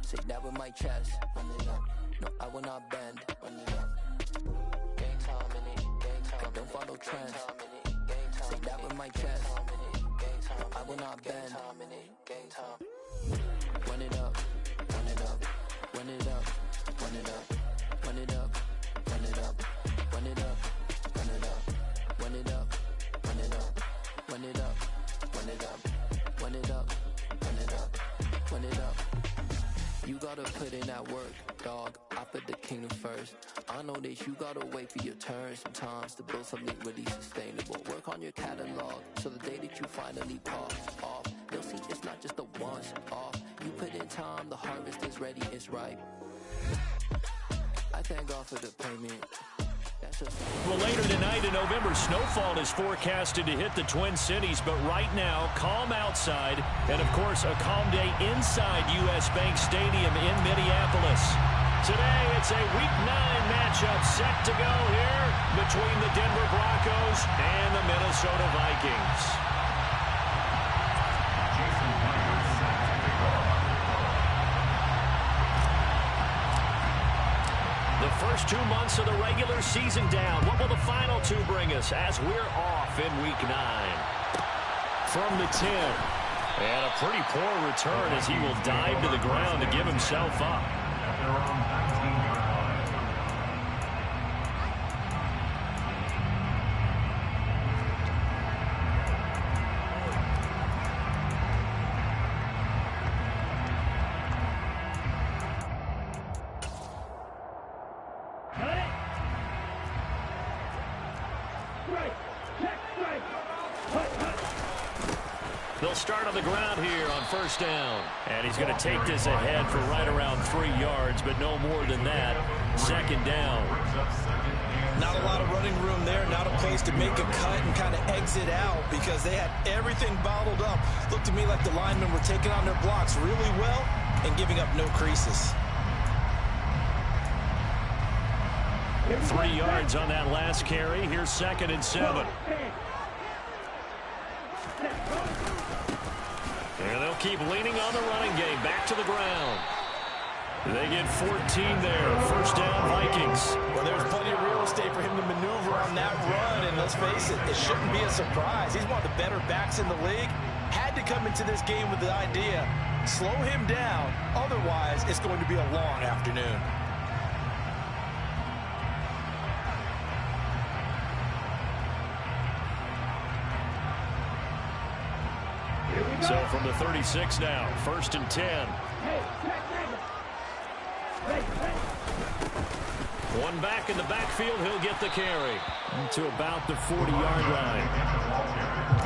Say that with my chest. Run it up. No, I will not bend. Run it up. Gang time in it. Gang time. I don't follow trends. Say that with my chest. No, I will not bend. Gang time. Run it up. Run it up. Run it up. Run it up. Run it up. Run it up. Run it up. Run it up. Run it up. Run it up. Run it up. Run it up. Run it up. Run it up. Run it up. You gotta put in that work, dog. I put the kingdom first. I know that you gotta wait for your turn sometimes to build something really sustainable. Work on your catalog, so the day that you finally pop off, you'll see it's not just a once off. You put in time, the harvest is ready, it's ripe. I thank God for the payment. Well, later tonight, a November snowfall is forecasted to hit the Twin Cities, but right now, calm outside, and of course, a calm day inside U.S. Bank Stadium in Minneapolis. Today, it's a Week 9 matchup set to go here between the Denver Broncos and the Minnesota Vikings. The first 2 months of the regular season down. What will the final 2 bring us as we're off in Week 9? From the 10. And a pretty poor return as he will dive to the ground to give himself up. They'll start on the ground here on first down. And he's going to take this ahead for right around 3 yards, but no more than that. Second down. Not a lot of running room there, not a place to make a cut and kind of exit out because they had everything bottled up. Looked to me like the linemen were taking on their blocks really well and giving up no creases. 3 yards on that last carry. Here's 2nd and 7. And they'll keep leaning on the running game. Back to the ground. They get 14 there. First down, Vikings. Well, there's plenty of real estate for him to maneuver on that run. And let's face it, it shouldn't be a surprise. He's one of the better backs in the league. Had to come into this game with the idea, slow him down. Otherwise, it's going to be a long afternoon. So from the 36 now, 1st and 10. One back in the backfield, he'll get the carry to about the 40-yard line.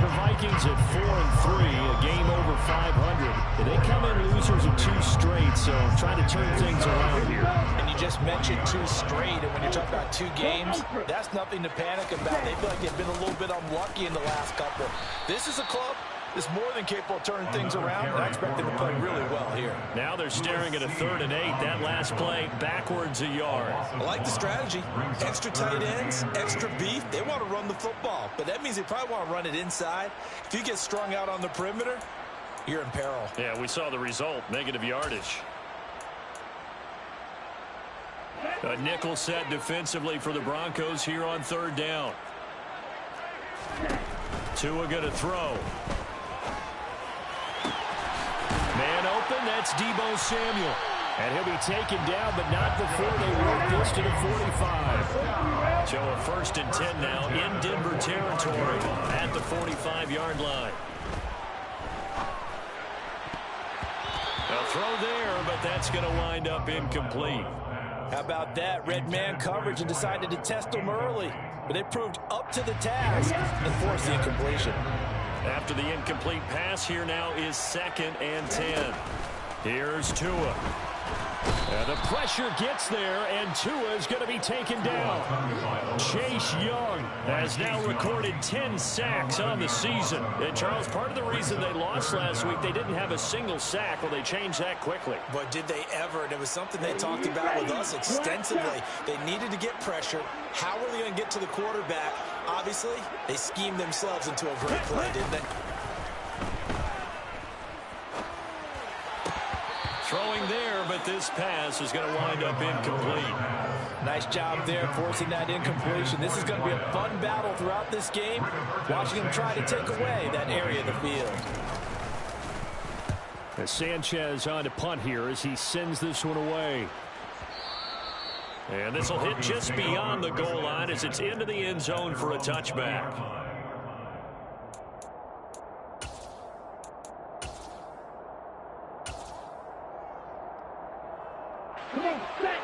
The Vikings at 4-3, a game over 500. They come in losers of 2 straight, so trying to turn things around here. And you just mentioned 2 straight, and when you're talking about 2 games, that's nothing to panic about. They feel like they've been a little bit unlucky in the last couple. This is a club that's more than capable of turning things around, and I expect them to play really well here. Now they're staring at a 3rd and 8. That last play, backwards a yard. I like the strategy. Extra tight ends, extra beef. They want to run the football, but that means they probably want to run it inside. If you get strung out on the perimeter, you're in peril. Yeah, we saw the result, negative yardage. A nickel set defensively for the Broncos here on 3rd down. Tua going to throw. Man open, that's Deebo Samuel. And he'll be taken down, but not before they work this to the 45. So a 1st and 10 now in Denver territory at the 45-yard line. A throw there, but that's going to wind up incomplete. How about that? Red man coverage and decided to test them early. But they proved up to the task and forced the incompletion. After the incomplete pass, here now is 2nd and 10. Here's Tua. And the pressure gets there, and Tua is going to be taken down. Chase Young has now recorded 10 sacks on the season. And, Charles, part of the reason they lost last week, they didn't have a single sack. Well, they changed that quickly. But did they ever? And it was something they talked about with us extensively. They needed to get pressure. How are they going to get to the quarterback? Obviously, they schemed themselves into a great play, didn't they? Throwing throwing there, but this pass is going to wind up incomplete. Nice job there forcing that incompletion. This is going to be a fun battle throughout this game, watching him try to take away that area of the field. As Sanchez on to punt here as he sends this one away. And this will hit just beyond the goal line as it's into the end zone for a touchback. Come on, set.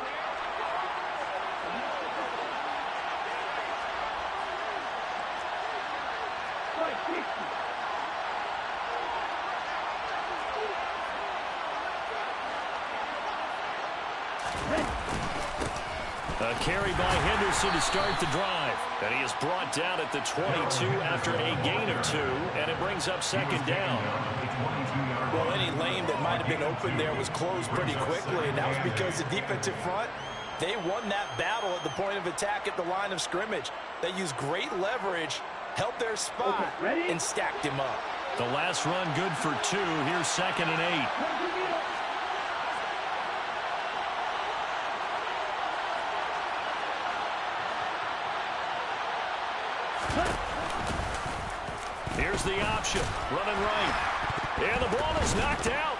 A carry by Henderson to start the drive. And he is brought down at the 22 after a gain of 2, and it brings up second down. Well, any lane that might have been open there was closed pretty quickly, and that was because the defensive front, they won that battle at the point of attack at the line of scrimmage. They used great leverage, held their spot, and stacked him up. The last run good for 2. Here's 2nd and 8. Here's the option, running right. And the ball is knocked out.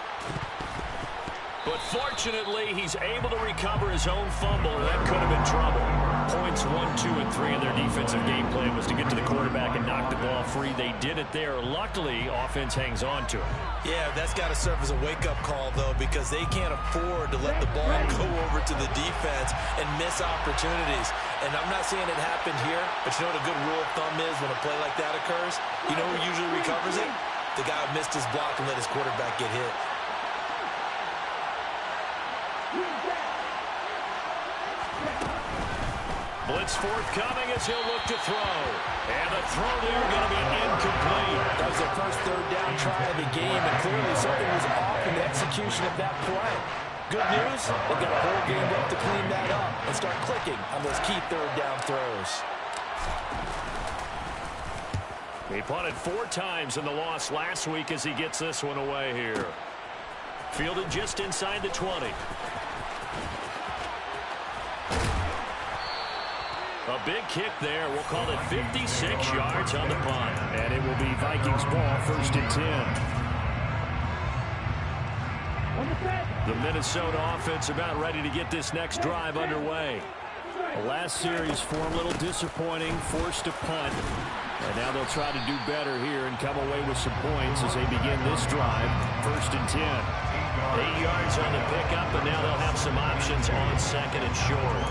But fortunately, he's able to recover his own fumble, or that could have been trouble. Points 1, 2, and 3 in their defensive game plan was to get to the quarterback and knock the ball free. They did it there. Luckily, offense hangs on to it. Yeah, that's got to serve as a wake-up call, though, because they can't afford to let the ball go over to the defense and miss opportunities. And I'm not saying it happened here, but you know what a good rule of thumb is when a play like that occurs? You know who usually recovers it? The guy who missed his block and let his quarterback get hit. Blitz forthcoming as he'll look to throw. And the throw there going to be incomplete. That was their first third down try of the game, and clearly something was off in the execution of that play. Good news, they've got a whole game left to clean that up and start clicking on those key third down throws. He punted 4 times in the loss last week as he gets this one away here. Fielded just inside the 20. A big kick there. We'll call it 56 yards on the punt. And it will be Vikings ball, 1st and 10. The Minnesota offense about ready to get this next drive underway. The last series for them a little disappointing, forced to punt. And now they'll try to do better here and come away with some points as they begin this drive, 1st and 10. 8 yards on the pickup, and now they'll have some options on 2nd and short.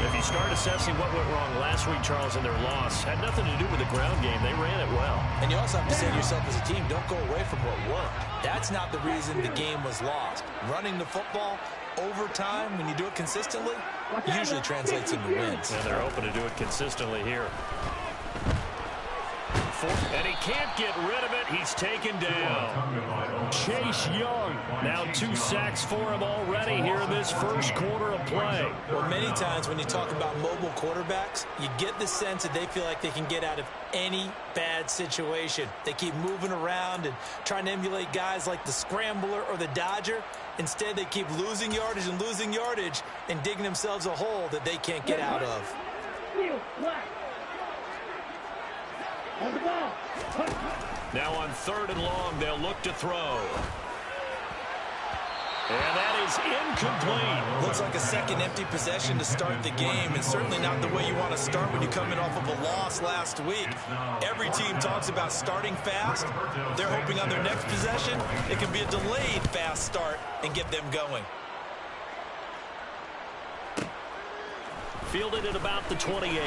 If you start assessing what went wrong last week, Charles, in their loss, had nothing to do with the ground game. They ran it well. And you also have to say to yourself as a team, don't go away from what worked. That's not the reason the game was lost. Running the football over time, when you do it consistently, usually translates into wins. And they're hoping to do it consistently here. And he can't get rid of it. He's taken down. Chase Young. Now 2 sacks for him already here in this first quarter of play. Well, many times when you talk about mobile quarterbacks, you get the sense that they feel like they can get out of any bad situation. They keep moving around and trying to emulate guys like the Scrambler or the Dodger. Instead, they keep losing yardage and digging themselves a hole that they can't get out of. Now on 3rd and long, they'll look to throw. And that is incomplete. Looks like a second empty possession to start the game, and certainly not the way you want to start when you come in off of a loss last week. Every team talks about starting fast. They're hoping on their next possession, it can be a delayed fast start and get them going. Fielded at about the 28.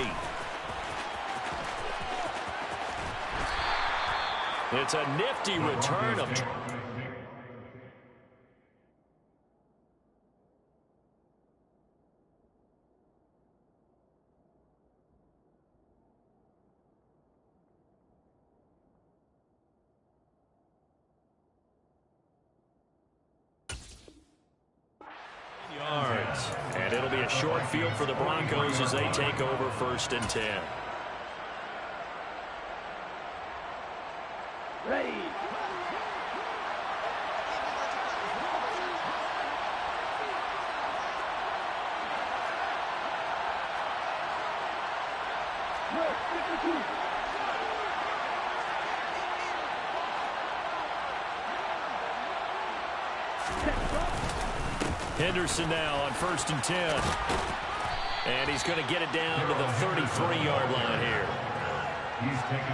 It's a nifty return of... yards. And it'll be a short field for the Broncos as they take over 1st and 10. Ready. Henderson now on 1st and 10. And he's going to get it down to the 33-yard line here.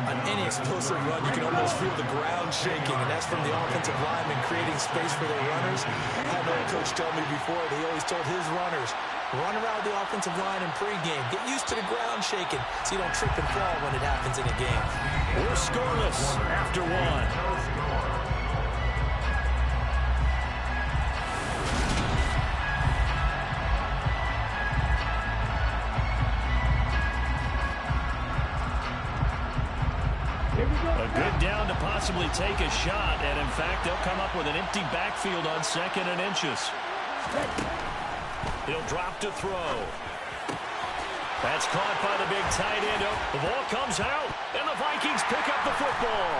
On any explosive run, you can almost feel the ground shaking, and that's from the offensive lineman creating space for their runners. I had an old coach tell me before, he always told his runners, run around the offensive line in pregame. Get used to the ground shaking so you don't trip and fall when it happens in a game. We're scoreless after one. A good down to possibly take a shot, and in fact, they'll come up with an empty backfield on 2nd and inches. He'll drop to throw. That's caught by the big tight end. The ball comes out, and the Vikings pick up the football.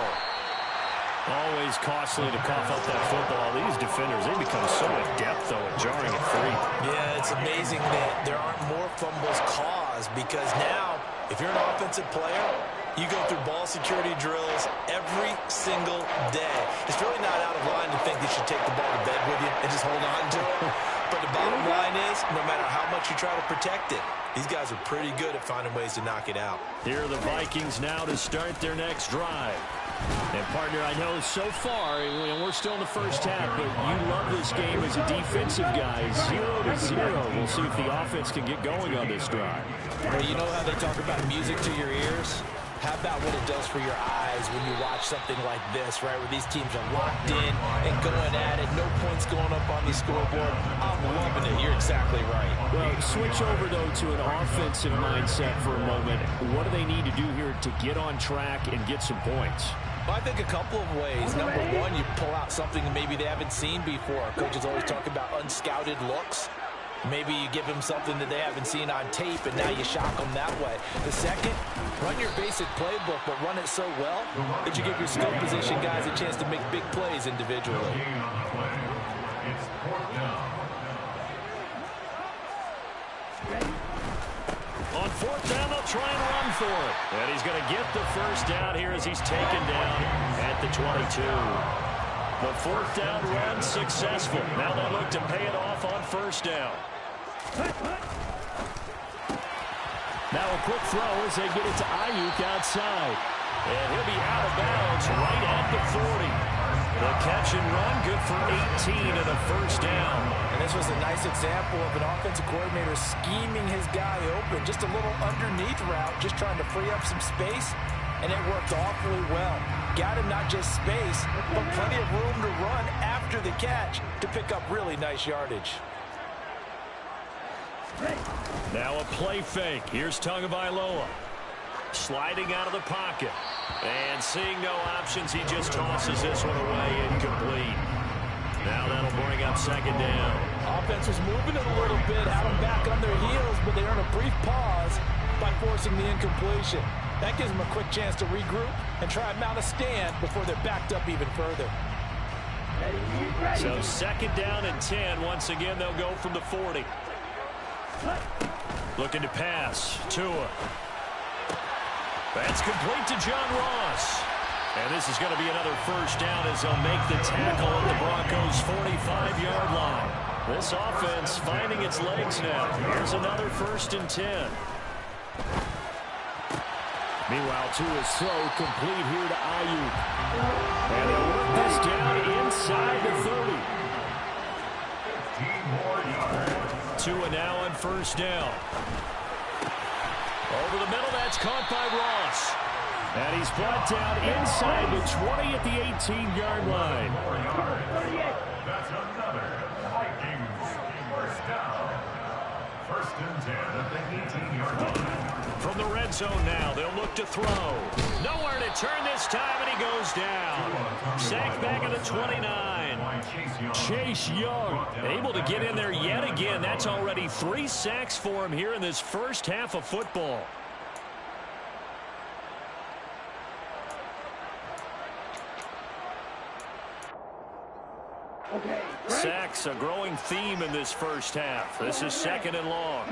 Always costly to cough up that football. These defenders, they become so adept, though, at jarring it free. Yeah, it's amazing that there aren't more fumbles caused, because now, if you're an offensive player, you go through ball security drills every single day. It's really not out of line to think you should take the ball to bed with you and just hold on to it. But the bottom line is, no matter how much you try to protect it, these guys are pretty good at finding ways to knock it out. Here are the Vikings now to start their next drive. And, partner, I know so far, we're still in the first half, but you love this game as a defensive guy. 0-0. We'll see if the offense can get going on this drive. Hey, you know how they talk about music to your ears? How about what it does for your eyes when you watch something like this, right, where these teams are locked in and going at it, no points going up on the scoreboard. I'm loving it. You're exactly right. Well, switch over, though, to an offensive mindset for a moment. What do they need to do here to get on track and get some points? Well, I think a couple of ways. Number one, you pull out something maybe they haven't seen before. Coaches always talk about unscouted looks. Maybe you give them something that they haven't seen on tape, and now you shock them that way. The second, run your basic playbook, but run it so well that you give your skill position guys a chance to make big plays individually. On 4th down, they'll try and run for it. And he's going to get the first down here as he's taken down at the 22. The 4th down run successful. Now they look to pay it off on 1st down. Now a quick throw as they get it to Ayuk outside. And he'll be out of bounds right at the 40. The catch and run good for 18 and a 1st down. And this was a nice example of an offensive coordinator scheming his guy open. Just a little underneath route, just trying to free up some space. And it worked awfully well. Got him not just space, but plenty of room to run after the catch to pick up really nice yardage. Now a play fake. Here's Tagovailoa. Sliding out of the pocket. And seeing no options, he just tosses this one away, incomplete. Now that'll bring up 2nd down. Offense was moving it a little bit, had them back on their heels, but they earn a brief pause by forcing the incompletion. That gives them a quick chance to regroup and try and mount a stand before they're backed up even further. So 2nd down and 10. Once again, they'll go from the 40. Looking to pass. Tua. That's complete to John Ross. And this is going to be another 1st down as they'll make the tackle at the Broncos' 45-yard line. This offense finding its legs now. Here's another 1st and 10. Meanwhile, Tua's throw complete here to Ayuk. And they'll work this down inside the 30. Tua now on 1st down. Over the middle, that's caught by Ross. And he's brought down inside the 20 at the 18-yard line. That's another Vikings 1st down. 1st and 10 at the 18-yard line. From the red zone now, they'll look to throw. Nowhere to turn this time, and he goes down. Sacked back at the 29. Chase Young able to get in there yet again. That's already 3 sacks for him here in this first half of football. Sacks, a growing theme in this first half. This is 2nd and long.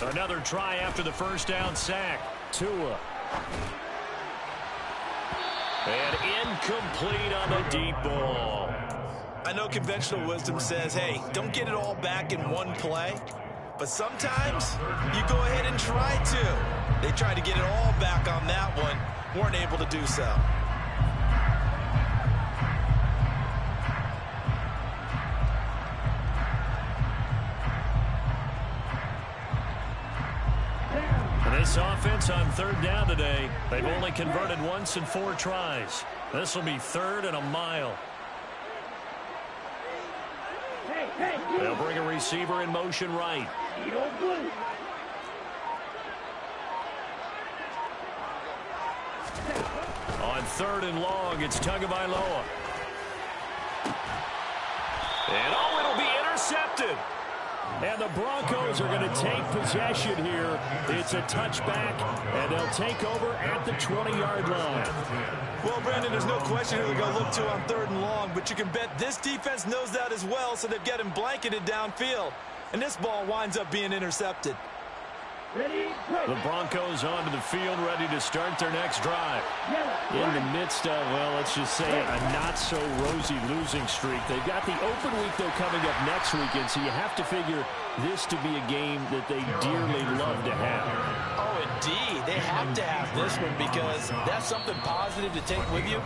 Another try after the first down sack. Tua. And incomplete on the deep ball. I know conventional wisdom says, hey, don't get it all back in one play. But sometimes you go ahead and try to. They tried to get it all back on that one. Weren't able to do so. This offense on third down today, they've only converted once in 4 tries. This will be 3rd and a mile. They'll bring a receiver in motion right. On 3rd and long, it's Tagovailoa. And oh, it'll be intercepted. And the Broncos are going to take possession here. It's a touchback, and they'll take over at the 20-yard line. Well, Brandon, there's no question who they're going to look to on 3rd and long, but you can bet this defense knows that as well, so they've got him blanketed downfield. And this ball winds up being intercepted. The Broncos onto the field, ready to start their next drive. In the midst of, well, let's just say a not-so-rosy losing streak. They've got the open week, though, coming up next weekend, so you have to figure this to be a game that they dearly love to have. Oh, indeed. They have to have this one because that's something positive to take with you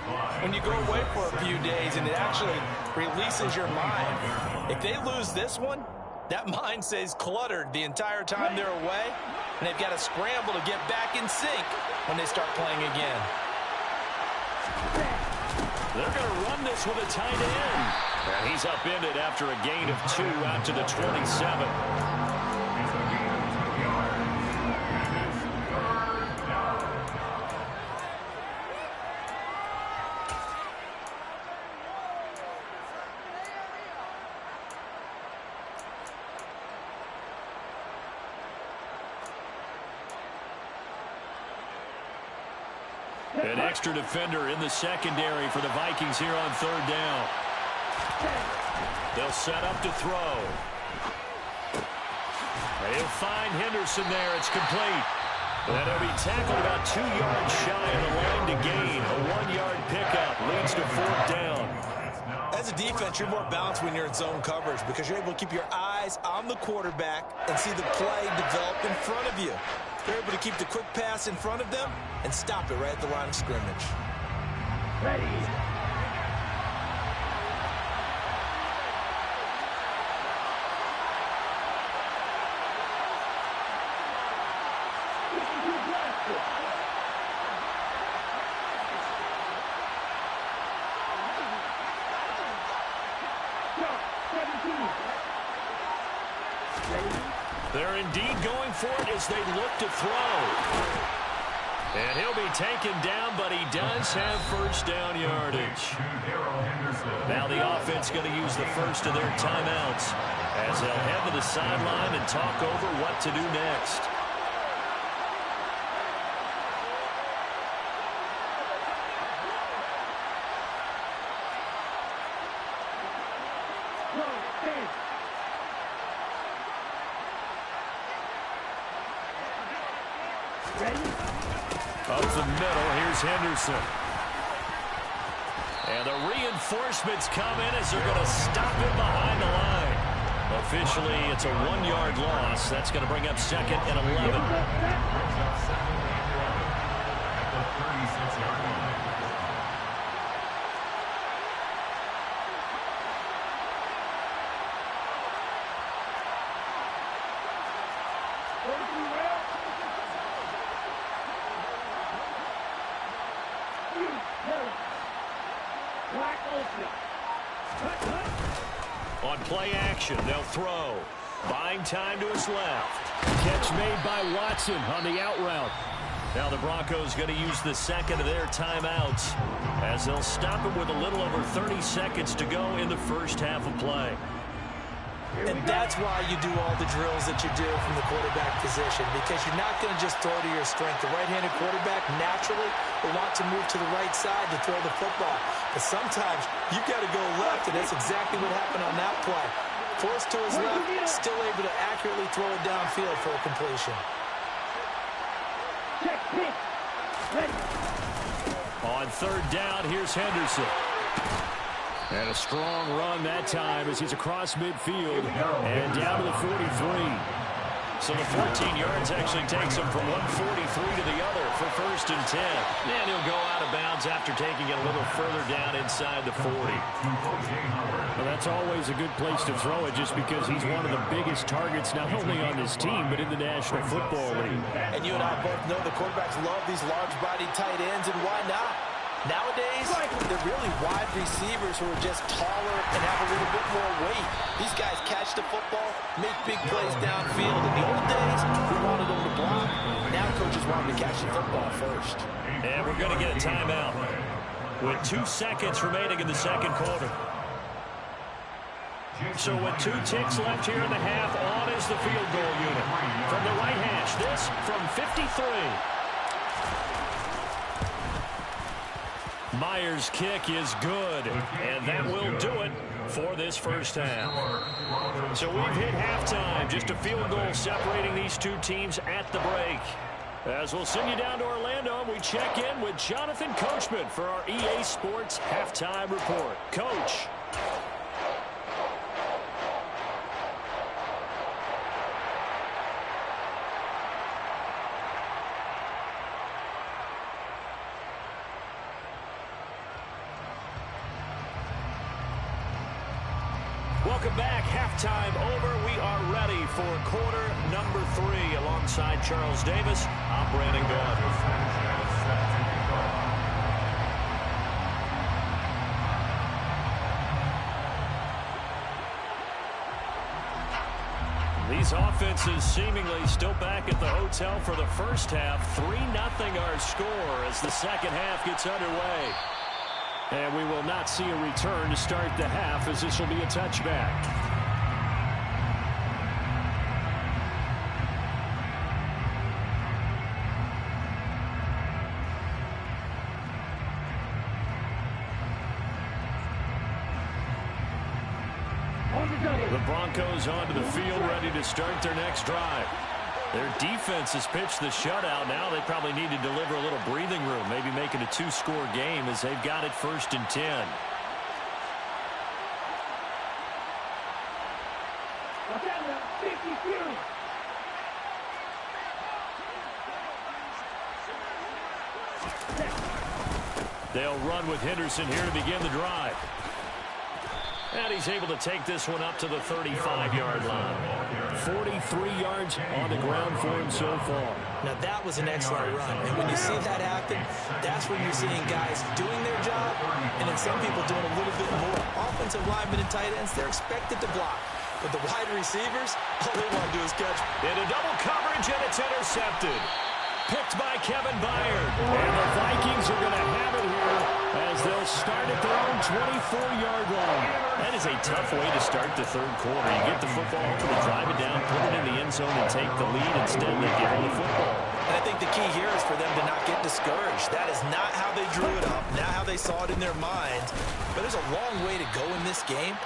when you go away for a few days, and it actually releases your mind. If they lose this one, that mind stays cluttered the entire time they're away, and they've got to scramble to get back in sync when they start playing again. They're going to run this with a tight end. And he's upended after a gain of 2 out to the 27. An extra defender in the secondary for the Vikings here on 3rd down. They'll set up to throw. They'll find Henderson there. It's complete. And he'll be tackled about 2 yards shy of the line to gain. A 1-yard pickup leads to 4th down. As a defense, you're more balanced when you're in zone coverage because you're able to keep your eyes on the quarterback and see the play develop in front of you. They're able to keep the quick pass in front of them and stop it right at the line of scrimmage. Ready. They're indeed going for it as they look to throw. And he'll be taken down, but he does have first down yardage. Now the offense going to use the first of their timeouts as they'll head to the sideline and talk over what to do next. Up the middle, here's Henderson. And the reinforcements come in as they're going to stop him behind the line. Officially, it's a 1-yard loss. That's going to bring up 2nd and 11. On play action, they'll throw. Buying time to his left. Catch made by Watson on the out route. Now the Broncos going to use the second of their timeouts as they'll stop it with a little over 30 seconds to go in the first half of play. And that's why you do all the drills that you do from the quarterback position, because you're not going to just throw to your strength. The right-handed quarterback naturally will want to move to the right side to throw the football. But sometimes you've got to go left, and that's exactly what happened on that play. Forced to his left, still able to accurately throw it downfield for a completion. On third down, here's Henderson. And a strong run that time as he's across midfield and down to the 43. So the 14 yards actually takes him from 143 to the other for first and 10. And he'll go out of bounds after taking it a little further down inside the 40. Well, that's always a good place to throw it just because he's one of the biggest targets not only on this team but in the National Football League. And you and I both know the quarterbacks love these large-bodied tight ends, and why not? Nowadays, they're really wide receivers who are just taller and have a little bit more weight. These guys catch the football, make big plays downfield. In the old days, we wanted them to block. Now coaches want them to catch the football first. And we're going to get a timeout with 2 seconds remaining in the second quarter. So with 2 ticks left here in the half, on is the field goal unit. From the right hash, this from 53. Myers' kick is good, and that will do it for this first half. So we've hit halftime, just a field goal separating these two teams at the break. As we'll send you down to Orlando, we check in with Jonathan Coachman for our EA Sports Halftime Report. Coach. Welcome back. Halftime over. We are ready for quarter number 3. Alongside Charles Davis, I'm Brandon Gaudin. These offenses seemingly still back at the hotel for the first half. 3-0 our score as the second half gets underway. And we will not see a return to start the half as this will be a touchback. The Broncos onto the field ready to start their next drive. Their defense has pitched the shutout. Now they probably need to deliver a little breathing room, maybe make it a 2-score game as they've got it first and 10. They'll run with Henderson here to begin the drive. And he's able to take this one up to the 35-yard line. 43 yards on the ground for him so far. Now that was an excellent run. And when you see that happen, that's when you're seeing guys doing their job and then some people doing a little bit more. Offensive linemen and tight ends, they're expected to block. But the wide receivers, all they want to do is catch. Into double coverage, and it's intercepted. Picked by Kevin Byard. And the Vikings are going to have it here as they'll start at their own 24-yard line. That is a tough way to start the third quarter. You get the football, drive it down, put it in the end zone, and take the lead. Instead, they give them the football. And I think the key here is for them to not get discouraged. That is not how they drew it up, not how they saw it in their minds. But there's a long way to go in this game.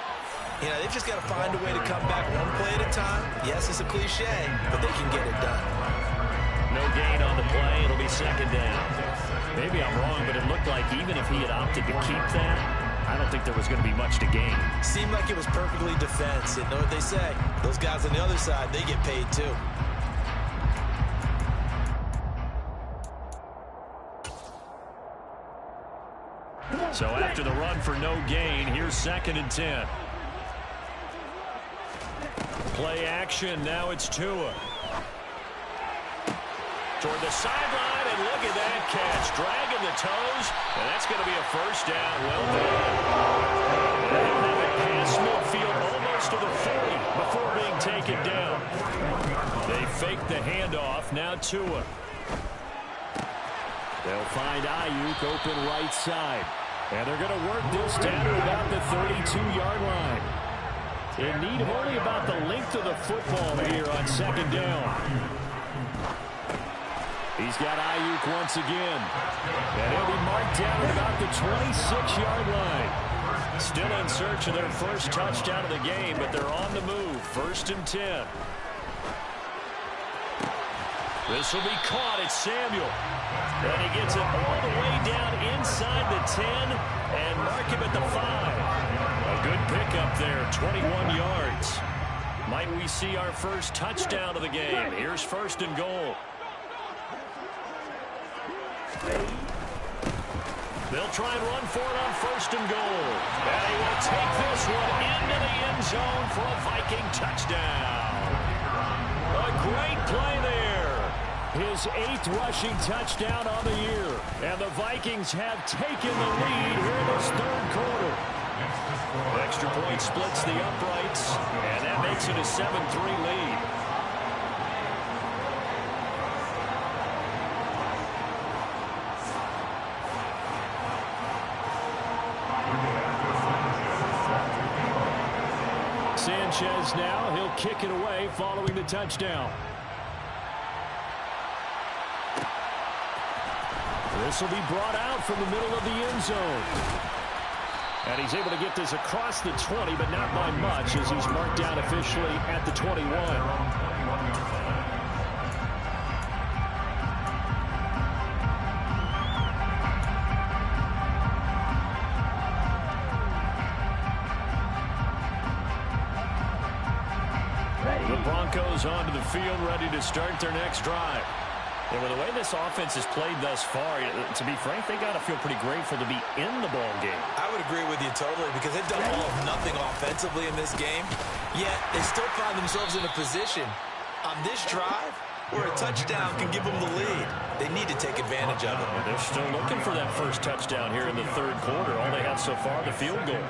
You know, they've just got to find a way to come back one play at a time. Yes, it's a cliche, but they can get it done. No gain on the play. It'll be second down. Maybe I'm wrong, but it looked like even if he had opted to keep that, I don't think there was going to be much to gain. Seemed like it was perfectly defensive. You know what they say? Those guys on the other side, they get paid too. So after the run for no gain, here's second and 10. Play action. Now it's Tua. Toward the sideline, and look at that catch. Dragging the toes, and that's going to be a first down. Well done. They'll have it past midfield almost to the 40 before being taken down. They fake the handoff. Now Tua. They'll find Ayuk open right side. And they're going to work this down to about the 32-yard line. In need of only about the length of the football here on second down. He's got Ayuk once again. And he'll be marked down at about the 26-yard line. Still in search of their first touchdown of the game, but they're on the move. 1st and 10. This will be caught. It's Samuel. And he gets it all the way down inside the 10 and mark him at the 5. A good pickup there, 21 yards. Might we see our first touchdown of the game? Here's 1st and goal. They'll try and run for it on 1st and goal. And he will take this one into the end zone for a Viking touchdown. A great play there. His 8th rushing touchdown on the year. And the Vikings have taken the lead here in this 3rd quarter. Extra point splits the uprights, and that makes it a 7-3 lead. Sanchez now, he'll kick it away following the touchdown. This will be brought out from the middle of the end zone. And he's able to get this across the 20, but not by much, as he's marked down officially at the 21. The Broncos onto the field, ready to start their next drive. And with the way this offense has played thus far, to be frank, they got to feel pretty grateful to be in the ball game. I would agree with you totally, because they've done all of nothing offensively in this game, yet they still find themselves in a position on this drive where a touchdown can give them the lead. They need to take advantage of it. Yeah, they're still looking for that first touchdown here in the 3rd quarter. All they have so far, the field goal.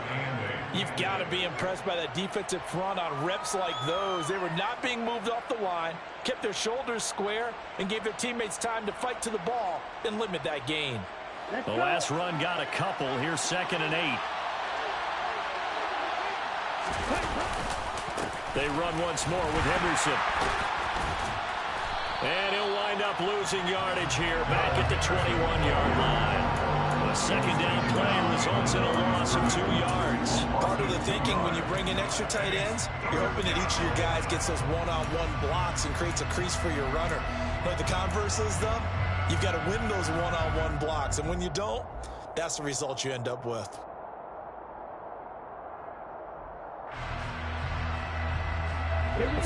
You've got to be impressed by that defensive front on reps like those. They were not being moved off the line, kept their shoulders square, and gave their teammates time to fight to the ball and limit that gain. The last run got a couple. Here's 2nd and 8. They run once more with Henderson. And he'll wind up losing yardage here back at the 21-yard line. A 2nd down play results in a loss of 2 yards. Part of the thinking when you bring in extra tight ends, you're hoping that each of your guys gets those one-on-one blocks and creates a crease for your runner. But the converse is, though, you've got to win those one-on-one blocks. And when you don't, that's the result you end up with.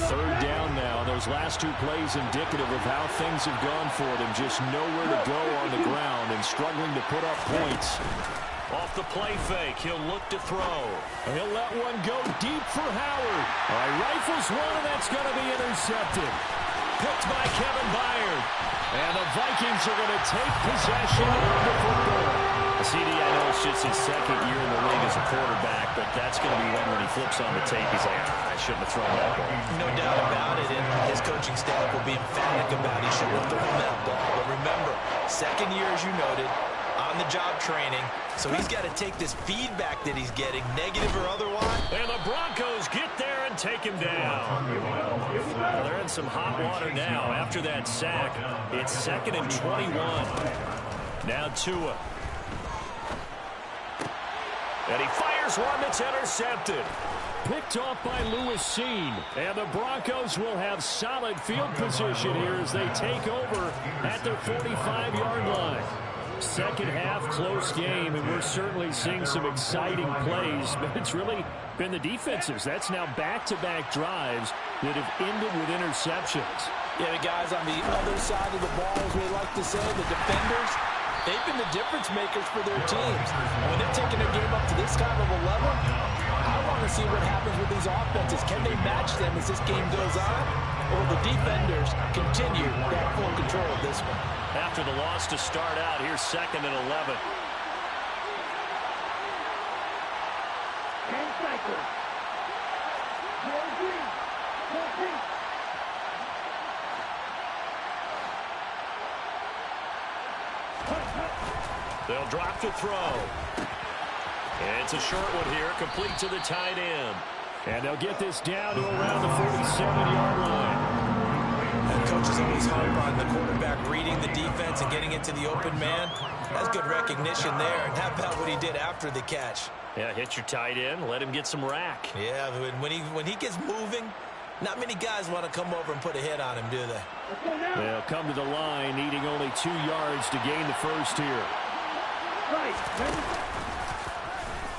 Third down now. Those last 2 plays indicative of how things have gone for them. Just nowhere to go on the ground and struggling to put up points. Off the play fake, he'll look to throw. He'll let one go deep for Howard. All right, rifles one, and that's going to be intercepted. Picked by Kevin Byard. And the Vikings are going to take possession of the football. CD, I know it's just his 2nd year in the league as a quarterback, but that's going to be one when he flips on the tape. He's like, I shouldn't have thrown that ball. No doubt about it, and his coaching staff will be emphatic about he shouldn't have thrown that ball. But remember, 2nd year, as you noted, on-the-job training, so he's got to take this feedback that he's getting, negative or otherwise. And the Broncos get there and take him down. Well, they're in some hot water now. After that sack, it's 2nd and 21. Now Tua. And he fires one that's intercepted. Picked off by Lewis Seen. And the Broncos will have solid field position here as they take over at their 45-yard line. 2nd half, close game, and we're certainly seeing some exciting plays, but it's really been the defensives. That's now back-to-back drives that have ended with interceptions. Yeah, the guys on the other side of the ball, as we like to say, the defenders, they've been the difference makers for their teams. And when they're taking their game up to this kind of a level, I want to see what happens with these offenses. Can they match them as this game goes on? Or will the defenders continue to have full control of this one? After the loss to start out, here's 2nd and 11. They'll drop to throw. It's a short one here, complete to the tight end. And they'll get this down to around the 47-yard line. And coaches always harp on the quarterback reading the defense and getting into the open man. That's good recognition there. And how about what he did after the catch? Yeah, hit your tight end, let him get some rack. Yeah, when he gets moving, not many guys want to come over and put a hit on him, do they? They'll come to the line, needing only 2 yards to gain the first here.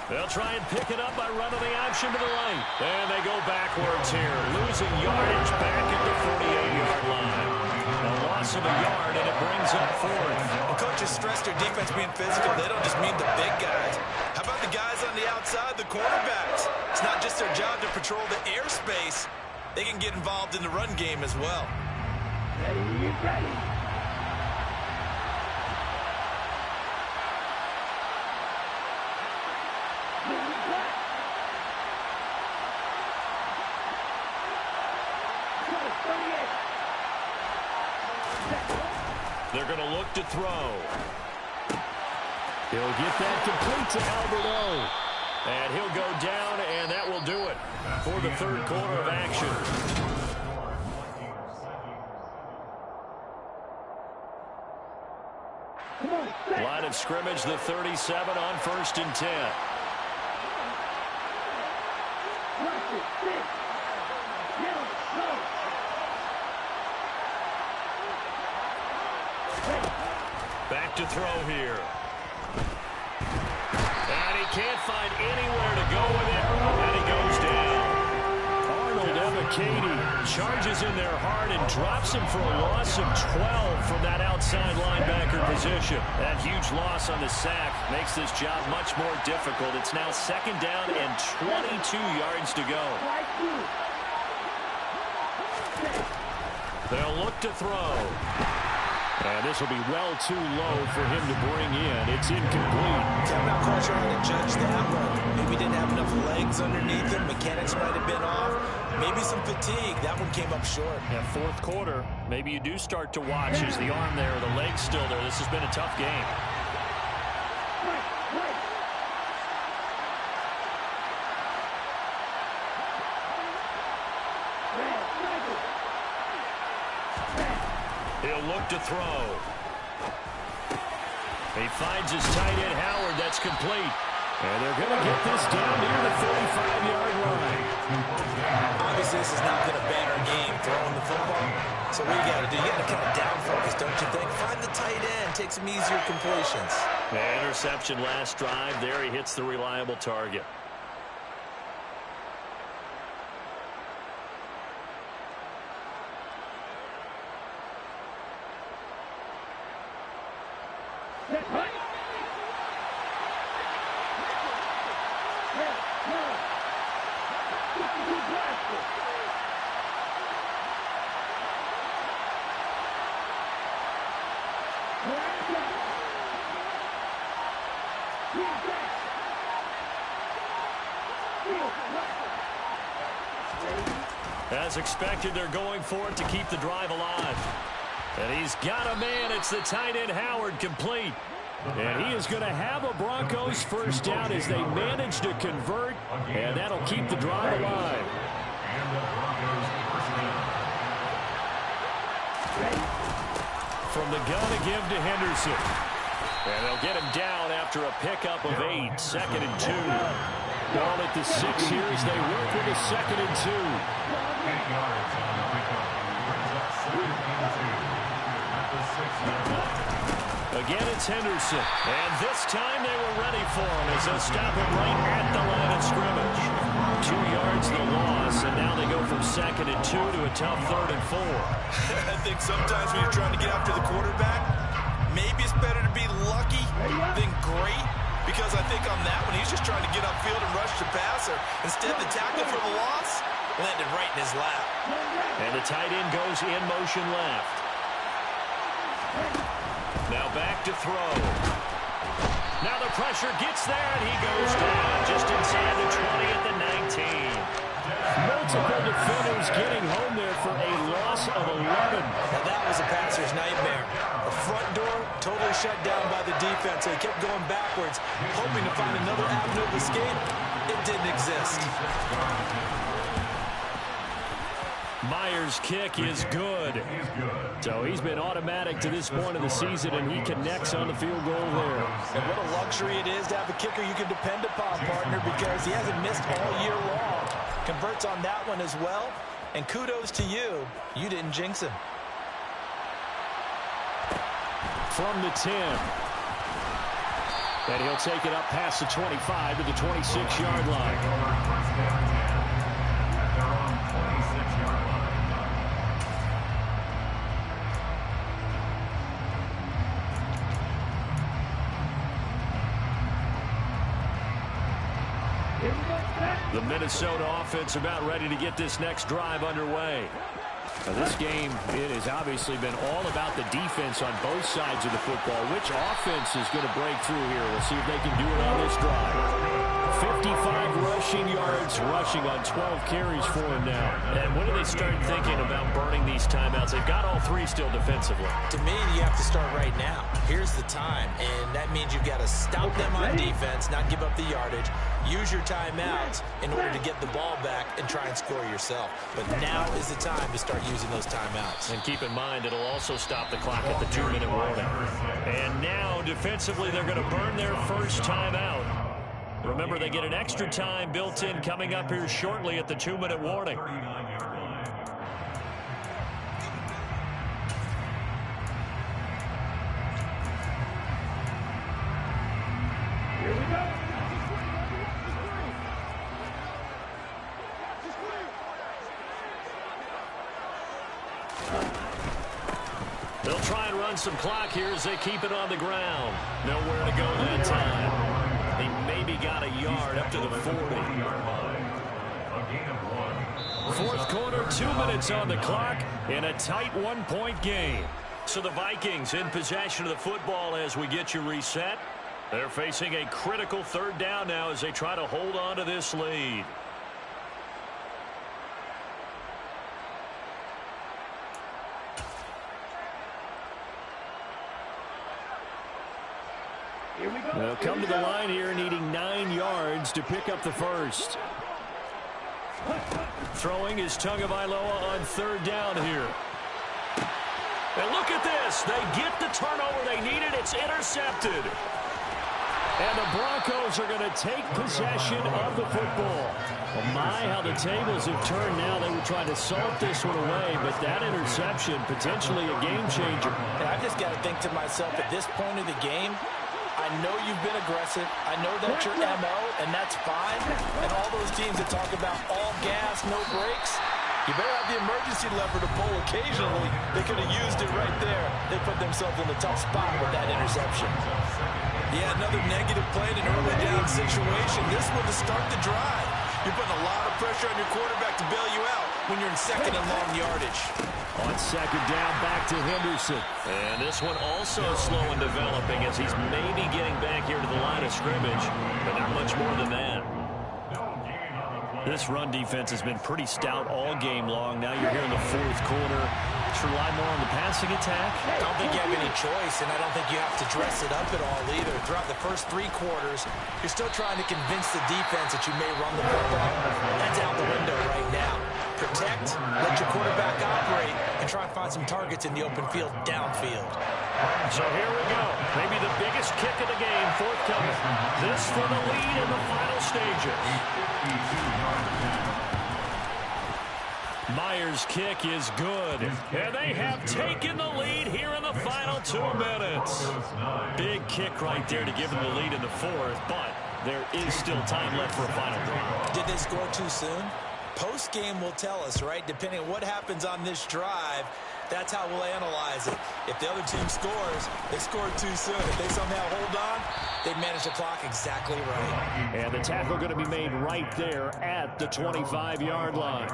They'll try and pick it up by running the option to the right. And they go backwards here, losing yardage back at the 48-yard line. A loss of a yard, and it brings up 4th. The coaches stress their defense being physical. They don't just mean the big guys. How about the guys on the outside, the cornerbacks? It's not just their job to patrol the airspace. They can get involved in the run game as well. Ready. They're going to look to throw. He'll get that complete to Albert O. And he'll go down, and that will do it for the third quarter of action. Line of scrimmage, the 37 on 1st and 10. Back to throw here. And he can't find anywhere to go with it. And he goes down. Arnold Ebiketie charges in there hard and drops him for a loss of 12 from that outside linebacker position. That huge loss on the sack makes this job much more difficult. It's now 2nd down and 22 yards to go. They'll look to throw. And this will be well too low for him to bring in. It's incomplete. I'm not quite sure how to judge that one. Maybe didn't have enough legs underneath him. Mechanics might have been off. Maybe some fatigue. That one came up short. Yeah, 4th quarter. Maybe you do start to watch. Is the arm there, the leg's still there? This has been a tough game. He'll look to throw. He finds his tight end, Howard. That's complete. And they're going to get this down near the 35-yard line. Obviously, this is not going to ban our game throwing the football. So what you got to do, you got to kind of down focus, don't you think? Find the tight end, take some easier completions. The interception last drive. There he hits the reliable target. As expected, they're going for it to keep the drive alive. And he's got a man. It's the tight end, Howard, complete. And he is going to have a Broncos first down as they manage to convert. And that'll keep the drive alive. From the gun to give to Henderson. And they'll get him down after a pickup of 8. 2nd and 2. Ball at the 6 here as they work with a 2nd and 2. 8 yards on the pickup. Brings up 2nd and 2 at the 6. Again, it's Henderson. And this time they were ready for him as they'll stop him right at the line of scrimmage. 2 yards the loss, and now they go from 2nd and 2 to a tough 3rd and 4. I think sometimes when you're trying to get after the quarterback, maybe it's better to be lucky than great. Because I think on that one, he's just trying to get upfield and rush the passer. Instead, the tackle for the loss landed right in his lap. And the tight end goes in motion left. Now back to throw. Now the pressure gets there, and he goes down just inside the 20 at the 19. Multiple defenders getting home there for a loss of 11. Now that was a passer's nightmare. The front door totally shut down by the defense, so he kept going backwards, hoping to find another avenue of escape. It didn't exist. Myers' kick is good. So he's been automatic to this point of the season, and he connects on the field goal there. And what a luxury it is to have a kicker you can depend upon, partner, because he hasn't missed all year long. Converts on that one as well. And kudos to you. You didn't jinx him. From the 10. And he'll take it up past the 25 to the 26-yard line. The Minnesota offense about ready to get this next drive underway. Now this game, it has obviously been all about the defense on both sides of the football. Which offense is going to break through here? We'll see if they can do it on this drive. 55 rushing yards, rushing on 12 carries for him now. And when do they start thinking about burning these timeouts? They've got all three still defensively. To me, you have to start right now. Here's the time, and that means you've got to stop them on defense, not give up the yardage. Use your timeouts in order to get the ball back and try and score yourself. But now is the time to start using those timeouts. And keep in mind, it'll also stop the clock at the 2-minute warning. And now, defensively, they're going to burn their first timeout. Remember, they get an extra time built in coming up here shortly at the 2-minute warning. Here we go. They'll try and run some clock here as they keep it on the ground. Nowhere to go that time. They maybe got a yard up to the 40. Fourth quarter, 2 minutes on the clock, in a tight one-point game. So the Vikings in possession of the football as we get you reset. They're facing a critical third down now as they try to hold on to this lead. They'll come to the line here needing 9 yards to pick up the first. Throwing is Tagovailoa on third down here. And look at this. They get the turnover they needed. It's intercepted. And the Broncos are going to take possession of the football. Well, my, how the tables have turned now. They were trying to salt this one away, but that interception, potentially a game changer. And I just got to think to myself, at this point of the game, I know you've been aggressive. I know that's your MO, and that's fine. And all those teams that talk about all gas, no brakes, you better have the emergency lever to pull occasionally. They could have used it right there. They put themselves in a tough spot with that interception. Yeah, another negative play in an early down situation. This one to start the drive. You're putting a lot of pressure on your quarterback to bail you out when you're in second and long yardage. On second down, back to Henderson. And this one also slow in developing as he's maybe getting back here to the line of scrimmage, but not much more than that. This run defense has been pretty stout all game long. Now you're here in the fourth quarter. Let's rely more on the passing attack. I don't think you have any choice, and I don't think you have to dress it up at all either. Throughout the first 3 quarters, you're still trying to convince the defense that you may run the football. That's out the window right now. Protect, let your quarterback operate, and try and find some targets in the open field downfield. So here we go. Maybe the biggest kick of the game forthcoming. This for the lead in the final stages. Myers' kick is good. And they have taken the lead here in the final 2 minutes. Big kick right there to give them the lead in the fourth, but there is still time left for a final drive. Did they score too soon? Post-game will tell us, right? Depending on what happens on this drive, that's how we'll analyze it. If the other team scores, they scored too soon. If they somehow hold on, they manage the clock exactly right. And the tackle going to be made right there at the 25-yard line.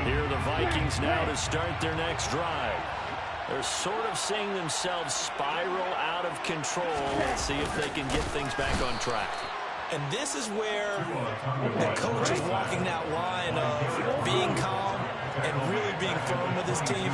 Here are the Vikings now to start their next drive. They're sort of seeing themselves spiral out of control. Let's see if they can get things back on track. And this is where the coach is walking that line of being calm and really being firm with his team.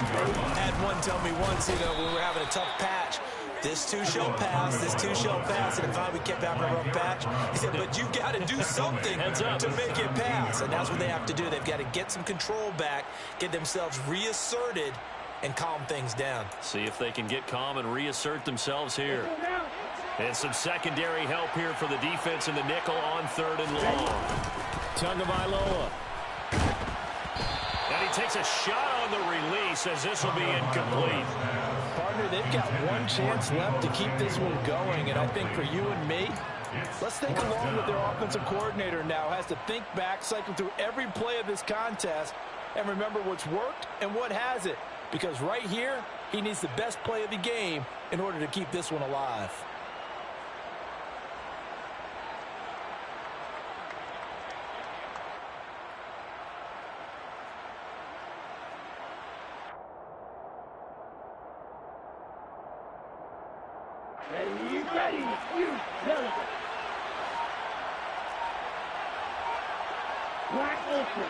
I had one tell me once, when we were having a tough patch, this too shall pass, this too shall pass. And if we kept having a rough patch, he said, but you've got to do something to make it pass. And that's what they have to do. They've got to get some control back, get themselves reasserted, and calm things down. See if they can get calm and reassert themselves here. And some secondary help here for the defense in the nickel on 3rd and long. Tagovailoa. And he takes a shot on the release as this will be incomplete. Partner, they've got one chance left to keep this one going, and I think for you and me, let's think along with their offensive coordinator now. Has to think back, cycle through every play of this contest, and remember what's worked and what hasn't. Because right here, he needs the best play of the game in order to keep this one alive. Ready, you know. Wide open.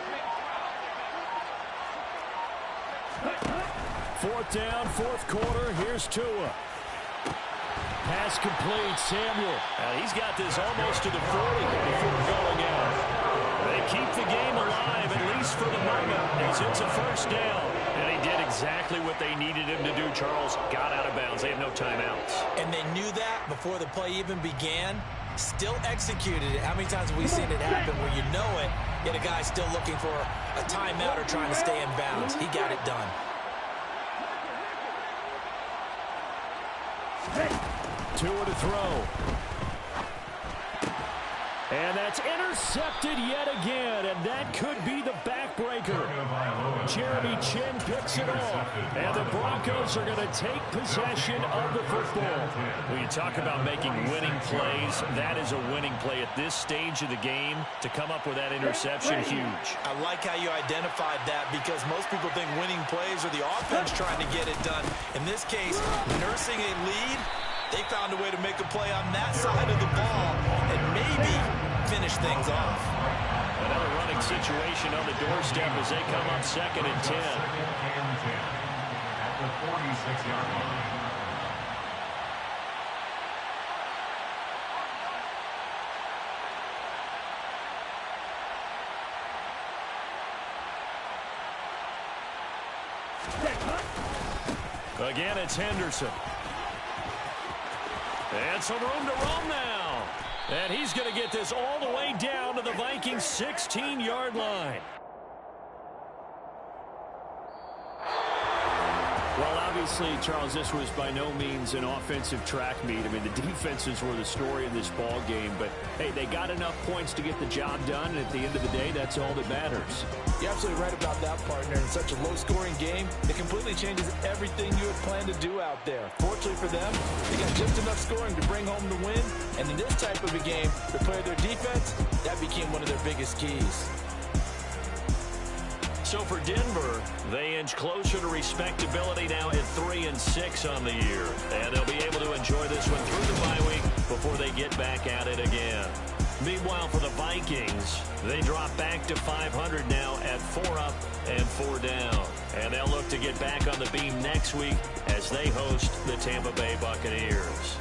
4th down, 4th quarter. Here's Tua. Pass complete, Samuel. He's got this almost to the 40 before going out. They keep the game alive, at least for the moment, as it's a 1st down. And he did exactly what they needed him to do, Charles. Got out of bounds. They have no timeouts. And they knew that before the play even began. Still executed it. How many times have we seen it happen where you know it, yet a guy still looking for a timeout or trying to stay in bounds? He got it done. Tua to throw. And that's intercepted yet again, and that could be the backbreaker. Jeremy Chin picks it off, and the Broncos are going to take possession of the football. When you talk about making winning plays, that is a winning play at this stage of the game. To come up with that interception, huge. I like how you identified that, because most people think winning plays are the offense trying to get it done. In this case, nursing a lead, they found a way to make a play on that side of the ball and maybe finish things off. Another running situation on the doorstep as they come up 2nd and 10. At the 46-yard line. Again, it's Henderson. And some room to roam now. And he's going to get this all the way down to the Vikings' 16-yard line. Well, obviously, Charles, this was by no means an offensive track meet. I mean, the defenses were the story of this ball game. But, hey, they got enough points to get the job done. And at the end of the day, that's all that matters. You're absolutely right about that, partner. In such a low-scoring game, it completely changes everything you had planned to do out there. Fortunately for them, they got just enough scoring to bring home the win. And in this type of a game, to play their defense, that became one of their biggest keys. So for Denver, they inch closer to respectability now at 3-6 on the year. And they'll be able to enjoy this one through the bye week before they get back at it again. Meanwhile, for the Vikings, they drop back to 500 now at 4 up and 4 down. And they'll look to get back on the beam next week as they host the Tampa Bay Buccaneers.